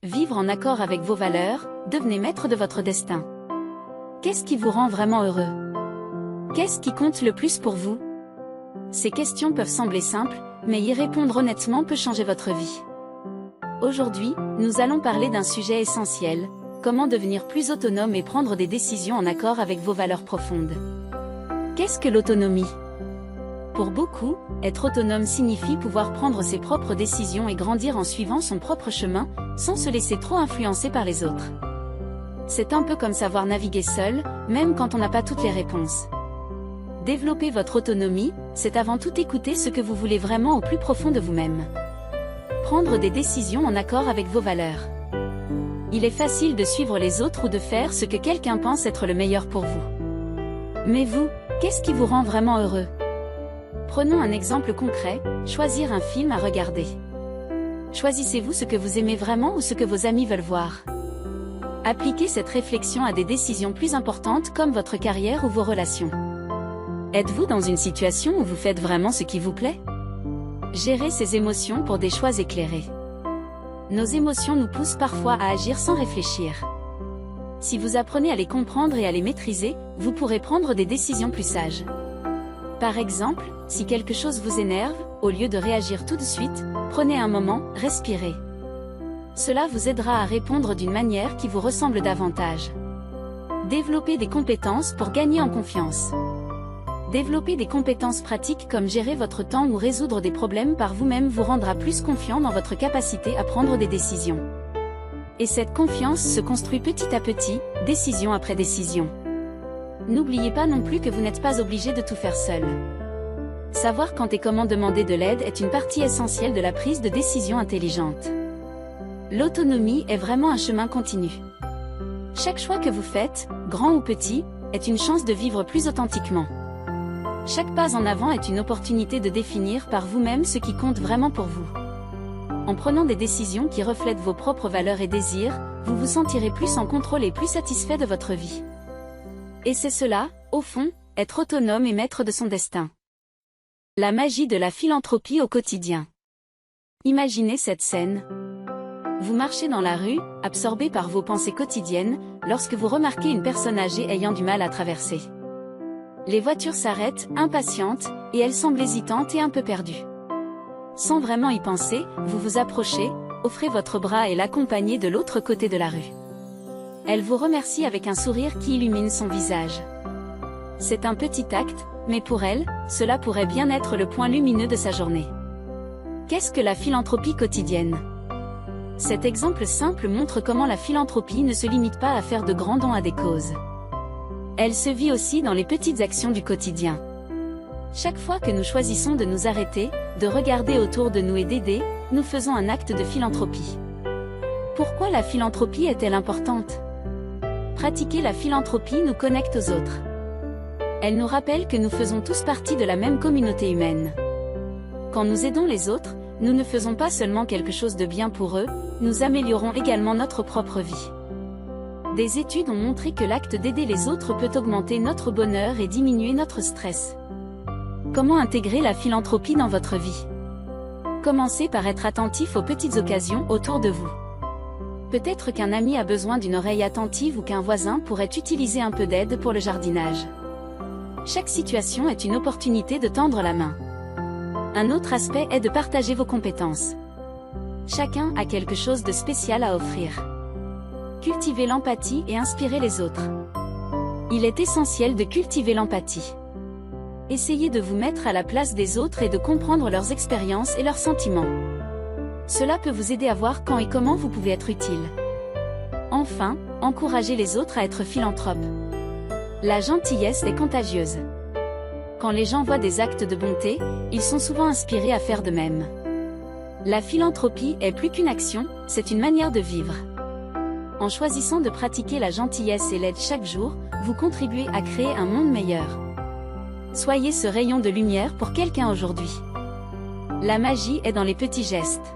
Vivre en accord avec vos valeurs, devenez maître de votre destin. Qu'est-ce qui vous rend vraiment heureux? Qu'est-ce qui compte le plus pour vous? Ces questions peuvent sembler simples, mais y répondre honnêtement peut changer votre vie. Aujourd'hui, nous allons parler d'un sujet essentiel, comment devenir plus autonome et prendre des décisions en accord avec vos valeurs profondes. Qu'est-ce que l'autonomie? Pour beaucoup, être autonome signifie pouvoir prendre ses propres décisions et grandir en suivant son propre chemin, sans se laisser trop influencer par les autres. C'est un peu comme savoir naviguer seul, même quand on n'a pas toutes les réponses. Développer votre autonomie, c'est avant tout écouter ce que vous voulez vraiment au plus profond de vous-même. Prendre des décisions en accord avec vos valeurs. Il est facile de suivre les autres ou de faire ce que quelqu'un pense être le meilleur pour vous. Mais vous, qu'est-ce qui vous rend vraiment heureux? Prenons un exemple concret, choisir un film à regarder. Choisissez-vous ce que vous aimez vraiment ou ce que vos amis veulent voir? Appliquez cette réflexion à des décisions plus importantes comme votre carrière ou vos relations. Êtes-vous dans une situation où vous faites vraiment ce qui vous plaît? Gérez ces émotions pour des choix éclairés. Nos émotions nous poussent parfois à agir sans réfléchir. Si vous apprenez à les comprendre et à les maîtriser, vous pourrez prendre des décisions plus sages. Par exemple, si quelque chose vous énerve, au lieu de réagir tout de suite, prenez un moment, respirez. Cela vous aidera à répondre d'une manière qui vous ressemble davantage. Développez des compétences pour gagner en confiance. Développer des compétences pratiques comme gérer votre temps ou résoudre des problèmes par vous-même vous rendra plus confiant dans votre capacité à prendre des décisions. Et cette confiance se construit petit à petit, décision après décision. N'oubliez pas non plus que vous n'êtes pas obligé de tout faire seul. Savoir quand et comment demander de l'aide est une partie essentielle de la prise de décision intelligente. L'autonomie est vraiment un chemin continu. Chaque choix que vous faites, grand ou petit, est une chance de vivre plus authentiquement. Chaque pas en avant est une opportunité de définir par vous-même ce qui compte vraiment pour vous. En prenant des décisions qui reflètent vos propres valeurs et désirs, vous vous sentirez plus en contrôle et plus satisfait de votre vie. Et c'est cela, au fond, être autonome et maître de son destin. La magie de la philanthropie au quotidien. Imaginez cette scène. Vous marchez dans la rue, absorbé par vos pensées quotidiennes, lorsque vous remarquez une personne âgée ayant du mal à traverser. Les voitures s'arrêtent, impatientes, et elle semble hésitante et un peu perdue. Sans vraiment y penser, vous vous approchez, offrez votre bras et l'accompagnez de l'autre côté de la rue. Elle vous remercie avec un sourire qui illumine son visage. C'est un petit acte, mais pour elle, cela pourrait bien être le point lumineux de sa journée. Qu'est-ce que la philanthropie quotidienne? Cet exemple simple montre comment la philanthropie ne se limite pas à faire de grands dons à des causes. Elle se vit aussi dans les petites actions du quotidien. Chaque fois que nous choisissons de nous arrêter, de regarder autour de nous et d'aider, nous faisons un acte de philanthropie. Pourquoi la philanthropie est-elle importante? Pratiquer la philanthropie nous connecte aux autres. Elle nous rappelle que nous faisons tous partie de la même communauté humaine. Quand nous aidons les autres, nous ne faisons pas seulement quelque chose de bien pour eux, nous améliorons également notre propre vie. Des études ont montré que l'acte d'aider les autres peut augmenter notre bonheur et diminuer notre stress. Comment intégrer la philanthropie dans votre vie? Commencez par être attentif aux petites occasions autour de vous. Peut-être qu'un ami a besoin d'une oreille attentive ou qu'un voisin pourrait utiliser un peu d'aide pour le jardinage. Chaque situation est une opportunité de tendre la main. Un autre aspect est de partager vos compétences. Chacun a quelque chose de spécial à offrir. Cultivez l'empathie et inspirez les autres. Il est essentiel de cultiver l'empathie. Essayez de vous mettre à la place des autres et de comprendre leurs expériences et leurs sentiments. Cela peut vous aider à voir quand et comment vous pouvez être utile. Enfin, encouragez les autres à être philanthropes. La gentillesse est contagieuse. Quand les gens voient des actes de bonté, ils sont souvent inspirés à faire de même. La philanthropie est plus qu'une action, c'est une manière de vivre. En choisissant de pratiquer la gentillesse et l'aide chaque jour, vous contribuez à créer un monde meilleur. Soyez ce rayon de lumière pour quelqu'un aujourd'hui. La magie est dans les petits gestes.